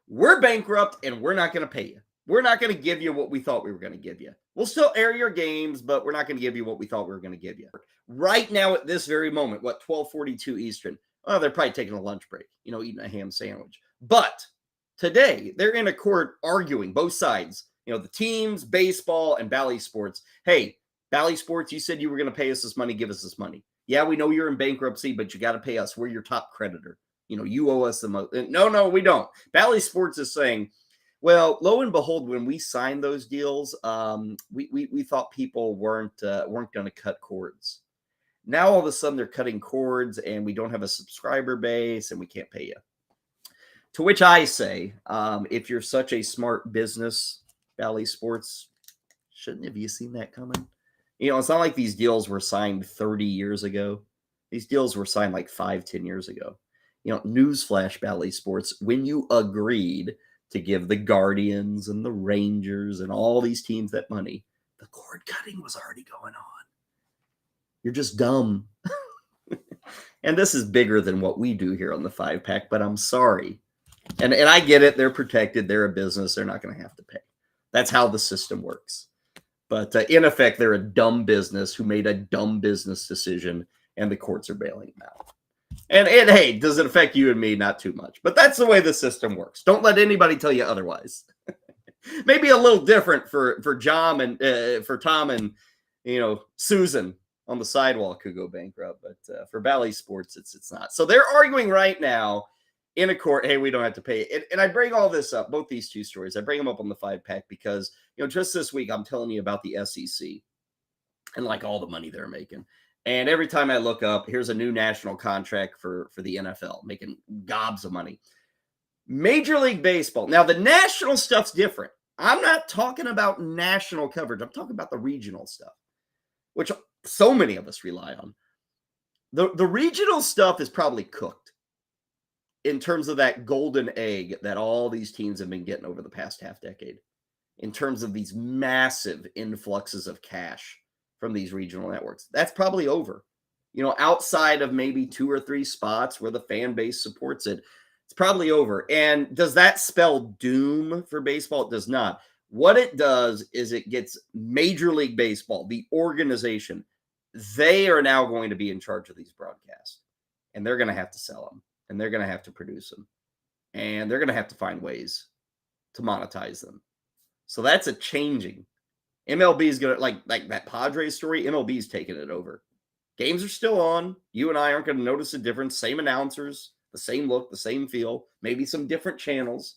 we're bankrupt and we're not going to pay you. We're not going to give you what we thought we were going to give you. We'll still air your games, but we're not going to give you what we thought we were going to give you. Right now at this very moment, 12:42 Eastern? Well, they're probably taking a lunch break, eating a ham sandwich. But today, they're in a court arguing, both sides, the teams, baseball, and Bally Sports. Hey, Bally Sports, you said you were going to pay us this money. Give us this money. Yeah, we know you're in bankruptcy, but you got to pay us. We're your top creditor. You owe us the most. No, we don't. Bally Sports is saying, well, lo and behold, when we signed those deals, we thought people weren't going to cut cords. Now all of a sudden they're cutting cords, and we don't have a subscriber base, and we can't pay you. To which I say, if you're such a smart business, Bally Sports, shouldn't have you seen that coming? It's not like these deals were signed 30 years ago. These deals were signed like 5-10 years ago. Newsflash, Bally Sports, when you agreed to give the Guardians and the Rangers and all these teams that money, the cord cutting was already going on. You're just dumb. And this is bigger than what we do here on the 5-pack, but I'm sorry. And I get it. They're protected. They're a business. They're not going to have to pay. That's how the system works. But in effect, they're a dumb business who made a dumb business decision, and the courts are bailing them out. And hey, does it affect you and me? Not too much. But that's the way the system works. Don't let anybody tell you otherwise. Maybe a little different for John and for Tom and Susan on the sidewalk who go bankrupt, but for Bally Sports, it's not. So they're arguing right now in a court. Hey, we don't have to pay. And I bring all this up, both these 2 stories. I bring them up on the 5-pack because just this week I'm telling you about the SEC and like all the money they're making. And every time I look up, here's a new national contract for the NFL, making gobs of money. Major League Baseball. Now, the national stuff's different. I'm not talking about national coverage. I'm talking about the regional stuff, which so many of us rely on. The regional stuff is probably cooked in terms of that golden egg that all these teams have been getting over the past half decade, in terms of these massive influxes of cash from these regional networks. That's probably over. Outside of maybe 2 or 3 spots where the fan base supports it, it's probably over. And does that spell doom for baseball? It does not. What it does is it gets Major League Baseball, the organization, they are now going to be in charge of these broadcasts. And they're going to have to sell them. And they're going to have to produce them. And they're going to have to find ways to monetize them. So that's a changing. MLB is going to, like that Padres story, MLB is taking it over. Games are still on. You and I aren't going to notice a difference. Same announcers, the same look, the same feel, maybe some different channels.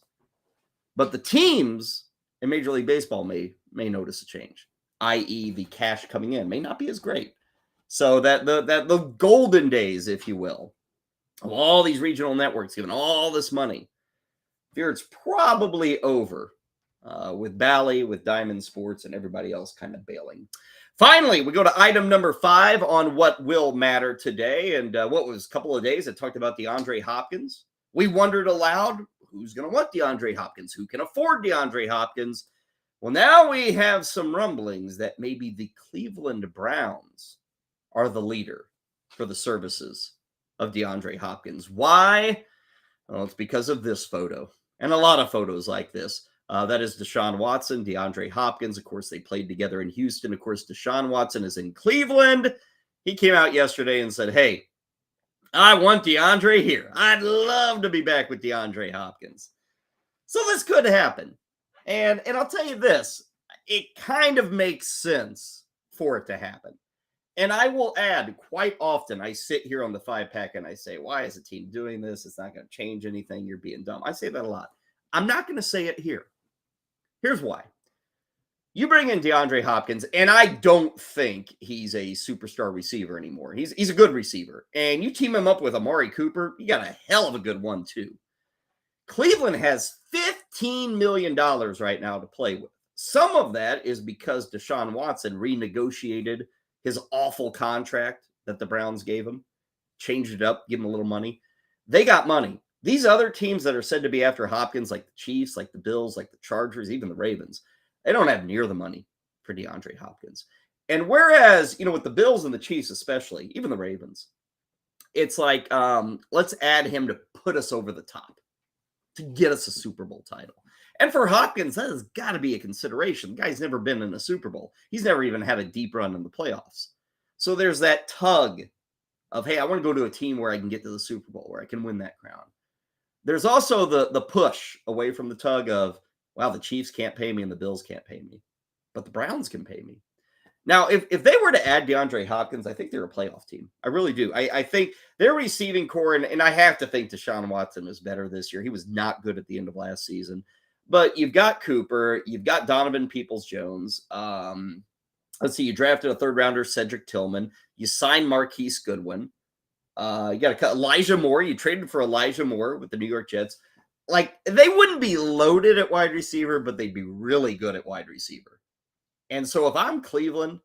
But the teams in Major League Baseball may notice a change, i.e. the cash coming in may not be as great. So that the golden days, if you will, of all these regional networks giving all this money, I fear it's probably over with Bally, with Diamond Sports, and everybody else kind of bailing. Finally, we go to item number 5 on what will matter today. And what was a couple of days, I talked about DeAndre Hopkins. We wondered aloud, who's going to want DeAndre Hopkins? Who can afford DeAndre Hopkins? Well, now we have some rumblings that maybe the Cleveland Browns are the leader for the services of DeAndre Hopkins. Why? Well, it's because of this photo. And a lot of photos like this. That is Deshaun Watson, DeAndre Hopkins. Of course, they played together in Houston. Of course, Deshaun Watson is in Cleveland. He came out yesterday and said, hey, I want DeAndre here. I'd love to be back with DeAndre Hopkins. So this could happen. And I'll tell you this, it kind of makes sense for it to happen. And I will add, quite often, I sit here on the 5-pack and I say, why is the team doing this? It's not going to change anything. You're being dumb. I say that a lot. I'm not going to say it here. Here's why. You bring in DeAndre Hopkins, and I don't think he's a superstar receiver anymore. He's a good receiver. And you team him up with Amari Cooper, you got a hell of a good one, too. Cleveland has $15 million right now to play with. Some of that is because Deshaun Watson renegotiated his awful contract that the Browns gave him, changed it up, give him a little money. They got money. These other teams that are said to be after Hopkins, like the Chiefs, like the Bills, like the Chargers, even the Ravens, they don't have near the money for DeAndre Hopkins. And whereas, with the Bills and the Chiefs especially, even the Ravens, it's like, let's add him to put us over the top, to get us a Super Bowl title. And for Hopkins, that has got to be a consideration. The guy's never been in a Super Bowl. He's never even had a deep run in the playoffs. So there's that tug of, hey, I want to go to a team where I can get to the Super Bowl, where I can win that crown. There's also the push away from the tug of, wow, the Chiefs can't pay me and the Bills can't pay me, but the Browns can pay me. Now, if they were to add DeAndre Hopkins, I think they're a playoff team. I really do. I think their receiving core, and I have to think Deshaun Watson is better this year. He was not good at the end of last season. But you've got Cooper, you've got Donovan Peoples-Jones. Let's see, you drafted a third-rounder, Cedric Tillman. You signed Marquise Goodwin. You got Elijah Moore. You traded for Elijah Moore with the New York Jets. Like, they wouldn't be loaded at wide receiver, but they'd be really good at wide receiver. And so if I'm Cleveland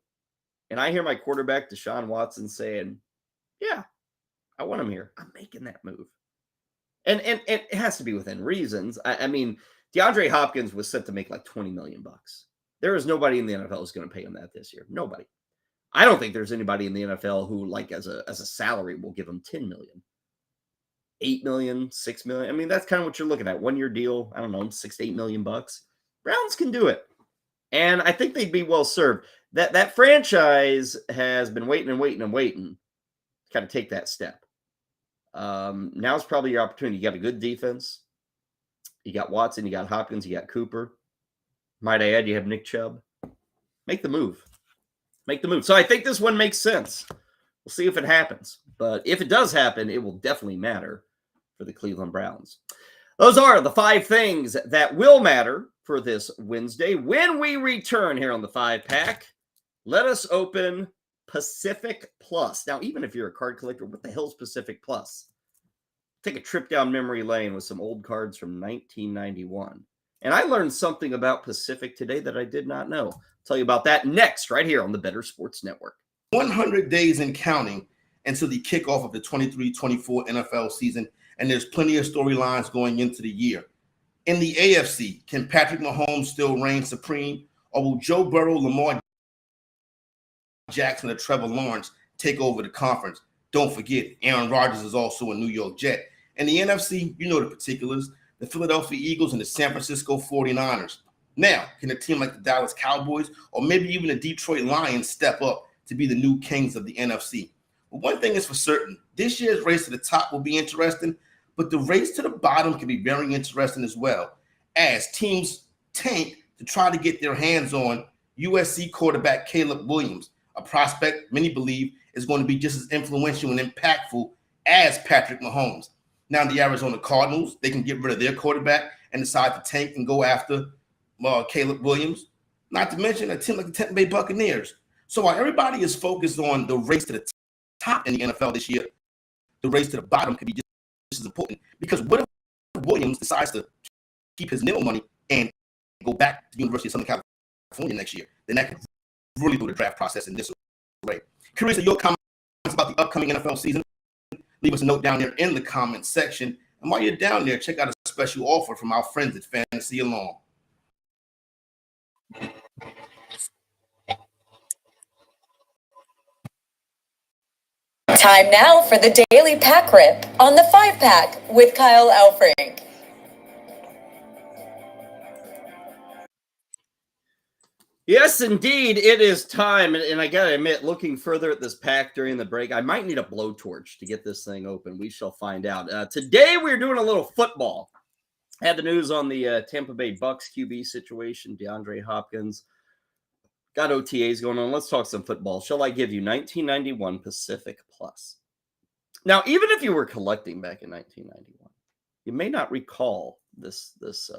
and I hear my quarterback, Deshaun Watson, saying, yeah, I want him here, I'm making that move. And it has to be within reasons. I mean, DeAndre Hopkins was set to make like $20 million. There is nobody in the NFL who's going to pay him that this year. Nobody. I don't think there's anybody in the NFL who, like, as a salary will give him $10 million. $8 million, $6 million. I mean, that's kind of what you're looking at. 1 year deal, I don't know, $6 to $8 million. Browns can do it. And I think they'd be well served. That franchise has been waiting to kind of take that step. Now's probably your opportunity. You got a good defense. You got Watson, you got Hopkins, you got Cooper. Might I add, you have Nick Chubb. Make the move. So I think this one makes sense. We'll see if it happens. But if it does happen, it will definitely matter for the Cleveland Browns. Those are the 5 things that will matter for this Wednesday. When we return here on the 5-pack, let us open Pacific Plus. Now, even if you're a card collector, what the hell is Pacific Plus? Take a trip down memory lane with some old cards from 1991. And I learned something about Pacific today that I did not know. I'll tell you about that next, right here on the Better Sports Network. 100 days and counting until the kickoff of the 23-24 NFL season, and there's plenty of storylines going into the year. In the AFC, can Patrick Mahomes still reign supreme, or will Joe Burrow, Lamar Jackson, or Trevor Lawrence take over the conference? Don't forget, Aaron Rodgers is also a New York Jet. In the NFC, you know the particulars, the Philadelphia Eagles and the San Francisco 49ers. Now, can a team like the Dallas Cowboys or maybe even the Detroit Lions step up to be the new kings of the NFC? Well, one thing is for certain, this year's race to the top will be interesting, but the race to the bottom can be very interesting as well, as teams tank to try to get their hands on USC quarterback Caleb Williams, a prospect many believe is going to be just as influential and impactful as Patrick Mahomes. Now, the Arizona Cardinals, they can get rid of their quarterback and decide to tank and go after Caleb Williams, not to mention a team like the Tampa Bay Buccaneers. So while everybody is focused on the race to the top in the NFL this year, the race to the bottom could be just as important, because what if Williams decides to keep his NIL money and go back to the University of Southern California next year? Then that could really do the draft process in this way. Curious of your comments about the upcoming NFL season? Leave us a note down there in the comments section. And while you're down there, check out a special offer from our friends at Fantasy Along. Time now for the Daily Pack Rip on the 5-pack with Kyle Elfrink. Yes, indeed. It is time. And I got to admit, looking further at this pack during the break, I might need a blowtorch to get this thing open. We shall find out. Today, we're doing a little football. Had the news on the Tampa Bay Bucs QB situation, DeAndre Hopkins. Got OTAs going on. Let's talk some football. Shall I give you 1991 Pacific Plus? Now, even if you were collecting back in 1991, you may not recall this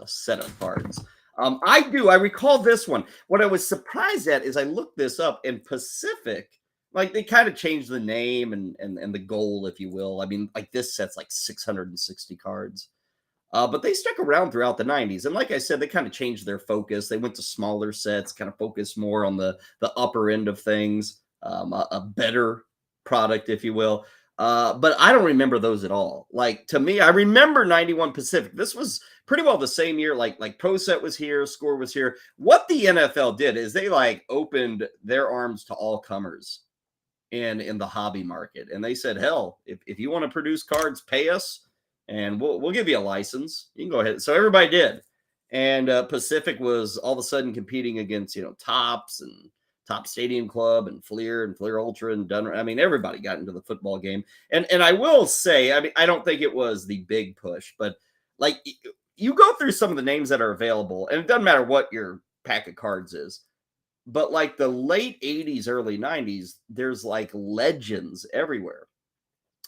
set of cards. I do. I recall this one. What I was surprised at is I looked this up, and Pacific, like they kind of changed the name and the goal, if you will. I mean, like this set's like 660 cards. But they stuck around throughout the 90s. And like I said, they kind of changed their focus. They went to smaller sets, kind of focused more on the upper end of things, a better product, if you will. But I don't remember those at all. Like, to me, I remember 91 Pacific. This was pretty well the same year. Like Pro Set was here, Score was here. What the NFL did is they like opened their arms to all comers in the hobby market. And they said, hell, if you want to produce cards, pay us. And we'll give you a license. You can go ahead. So everybody did. And Pacific was all of a sudden competing against, Tops and Top Stadium Club and Fleer Ultra and Dunner. I mean, everybody got into the football game. And I will say, I mean, I don't think it was the big push, but like you go through some of the names that are available, and it doesn't matter what your pack of cards is, but like the late 80s, early 90s, there's like legends everywhere.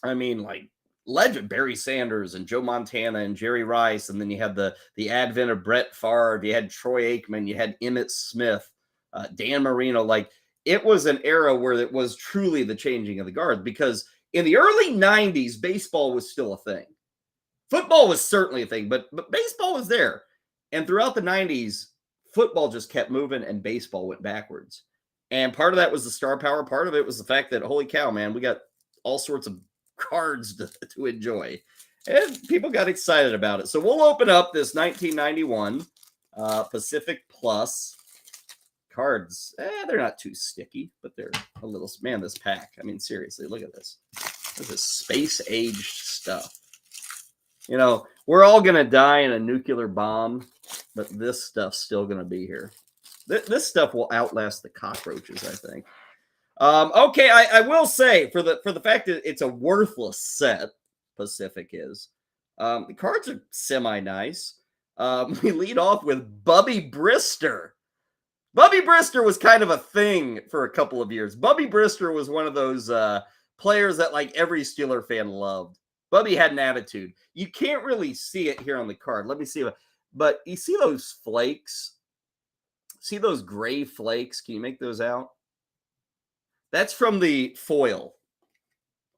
I mean, like, legend Barry Sanders and Joe Montana and Jerry Rice, and then you had the advent of Brett Favre, you had Troy Aikman, you had Emmitt Smith, Dan Marino. Like, it was an era where it was truly the changing of the guard, because in the early 90s, baseball was still a thing. Football was certainly a thing, but baseball was there. And throughout the 90s, football just kept moving and baseball went backwards. And part of that was the star power. Part of it was the fact that, holy cow, man, we got all sorts of cards to enjoy, and people got excited about it. So we'll open up this 1991 Pacific Plus cards. They're not too sticky, but they're a little, man, this pack, I mean, seriously, look at this. This is space aged stuff. We're all gonna die in a nuclear bomb, but this stuff's still gonna be here. This stuff will outlast the cockroaches, I think. Okay, I will say, for the fact that it's a worthless set, Pacific is, the cards are semi-nice. We lead off with Bubby Brister. Bubby Brister was kind of a thing for a couple of years. Bubby Brister was one of those players that like every Steeler fan loved. Bubby had an attitude. You can't really see it here on the card. Let me see. But you see those flakes? See those gray flakes? Can you make those out? That's from the foil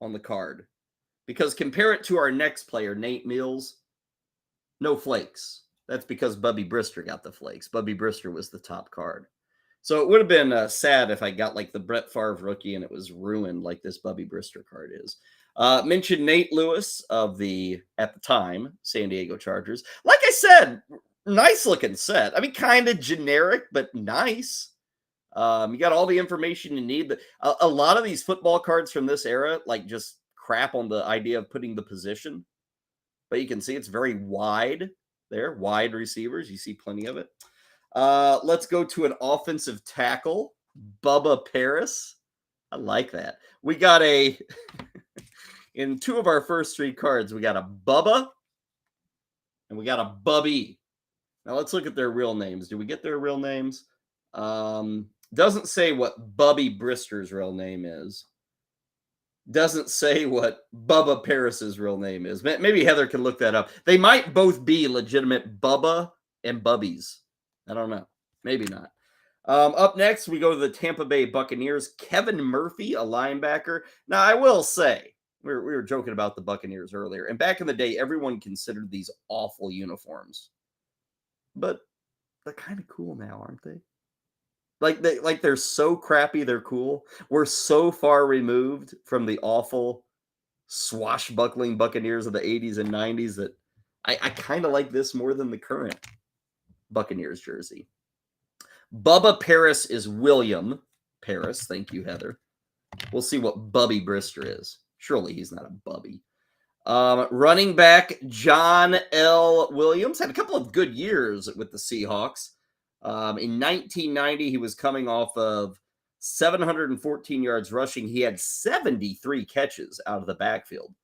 on the card. Because compare it to our next player, Nate Mills. No flakes. That's because Bubby Brister got the flakes. Bubby Brister was the top card. So it would have been sad if I got like the Brett Favre rookie and it was ruined like this Bubby Brister card is. Mentioned Nate Lewis of the, at the time, San Diego Chargers. Like I said, nice looking set. I mean, kind of generic, but nice. You got all the information you need. A lot of these football cards from this era, like, just crap on the idea of putting the position. But you can see it's very wide there. Wide receivers. You see plenty of it. Let's go to an offensive tackle. Bubba Paris. I like that. We got a... in two of our first three cards, we got a Bubba and we got a Bubby. Now let's look at their real names. Do we get their real names? Doesn't say what Bubby Brister's real name is. Doesn't say what Bubba Paris's real name is. Maybe Heather can look that up. They might both be legitimate Bubba and Bubbies. I don't know. Maybe not. Up next, we go to the Tampa Bay Buccaneers. Kevin Murphy, a linebacker. Now, I will say, we were joking about the Buccaneers earlier. And back in the day, everyone considered these awful uniforms. But they're kind of cool now, aren't they? Like they're so crappy, they're cool. We're so far removed from the awful swashbuckling Buccaneers of the 80s and 90s that I kind of like this more than the current Buccaneers jersey. Bubba Paris is William Paris. Thank you, Heather. We'll see what Bubby Brister is. Surely he's not a Bubby. Running back John L. Williams had a couple of good years with the Seahawks. In 1990, he was coming off of 714 yards rushing. He had 73 catches out of the backfield.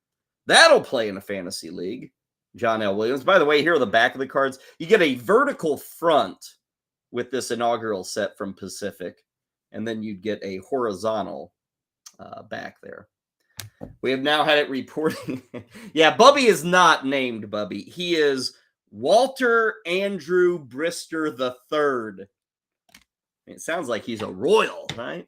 That'll play in a fantasy league. John L. Williams. By the way, here are the back of the cards. You get a vertical front with this inaugural set from Pacific, and then you'd get a horizontal back there. We have now had it reported. Yeah, Bubby is not named Bubby. He is Walter Andrew Brister III. It sounds like he's a royal, right?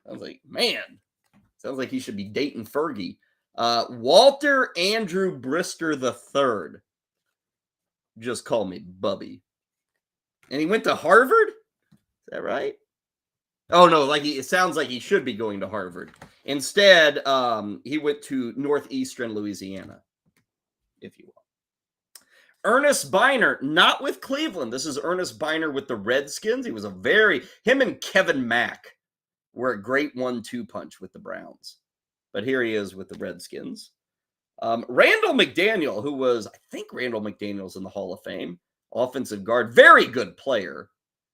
Sounds like he should be dating Fergie. Walter Andrew Brister III. Just call me Bubby. And he went to Harvard? Is that right? Oh, no, it sounds like he should be going to Harvard. Instead, he went to Northeastern Louisiana, if you will. Ernest Biner, not with Cleveland. This is Ernest Biner with the Redskins. He was him and Kevin Mack were a great 1-2 punch with the Browns. But here he is with the Redskins. Randall McDaniel, who was, I think Randall McDaniel's in the Hall of Fame. Offensive guard, very good player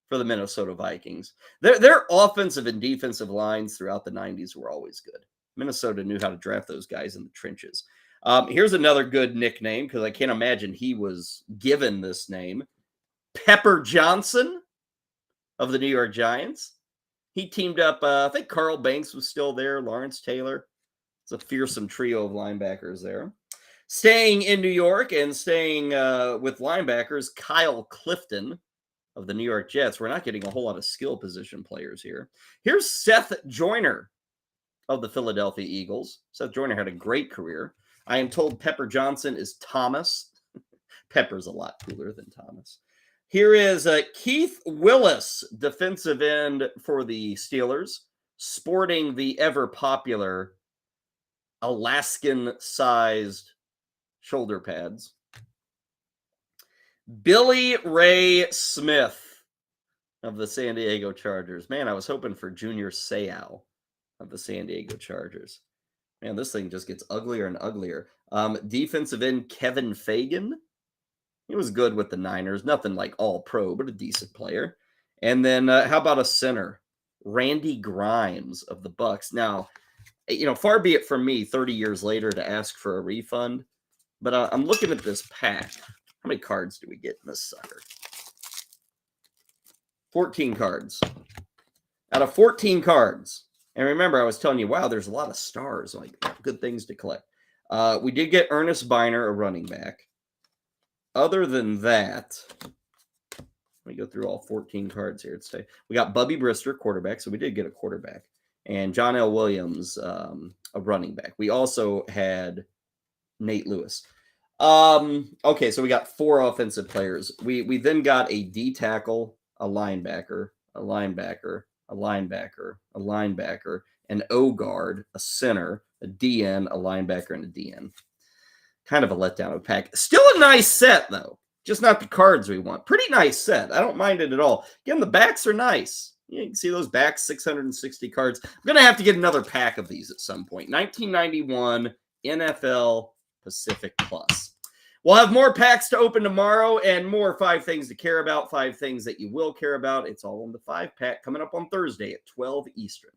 for the Minnesota Vikings. Their offensive and defensive lines throughout the 90s were always good. Minnesota knew how to draft those guys in the trenches. Here's another good nickname, because I can't imagine he was given this name. Pepper Johnson of the New York Giants. He teamed up, I think Carl Banks was still there, Lawrence Taylor. It's a fearsome trio of linebackers there. Staying in New York and staying with linebackers, Kyle Clifton of the New York Jets. We're not getting a whole lot of skill position players here. Here's Seth Joyner of the Philadelphia Eagles. Seth Joyner had a great career. I am told Pepper Johnson is Thomas. Pepper's a lot cooler than Thomas. Here is Keith Willis, defensive end for the Steelers, sporting the ever-popular Alaskan-sized shoulder pads. Billy Ray Smith of the San Diego Chargers. Man, I was hoping for Junior Seau of the San Diego Chargers. Man, this thing just gets uglier and uglier. Defensive end Kevin Fagan. He was good with the Niners. Nothing like all pro, but a decent player. And then how about a center? Randy Grimes of the Bucs. Now, far be it from me 30 years later to ask for a refund, but I'm looking at this pack. How many cards do we get in this sucker? 14 cards. Out of 14 cards. And remember, I was telling you, wow, there's a lot of stars, like good things to collect. We did get Ernest Biner, a running back. Other than that, let me go through all 14 cards here today. We got Bubby Brister, quarterback, so we did get a quarterback. And John L. Williams, a running back. We also had Nate Lewis. Okay, so we got 4 offensive players. We then got a D tackle, a linebacker, a linebacker, a linebacker, a linebacker, an O guard, a center, a DN, a linebacker, and a DN. Kind of a letdown of pack. Still a nice set, though. Just not the cards we want. Pretty nice set. I don't mind it at all. Again, the backs are nice. You can see those backs, 660 cards. I'm going to have to get another pack of these at some point. 1991 NFL Pacific Plus. We'll have more packs to open tomorrow and more 5 things to care about, 5 things that you will care about. It's all in the 5-pack coming up on Thursday at 12 Eastern.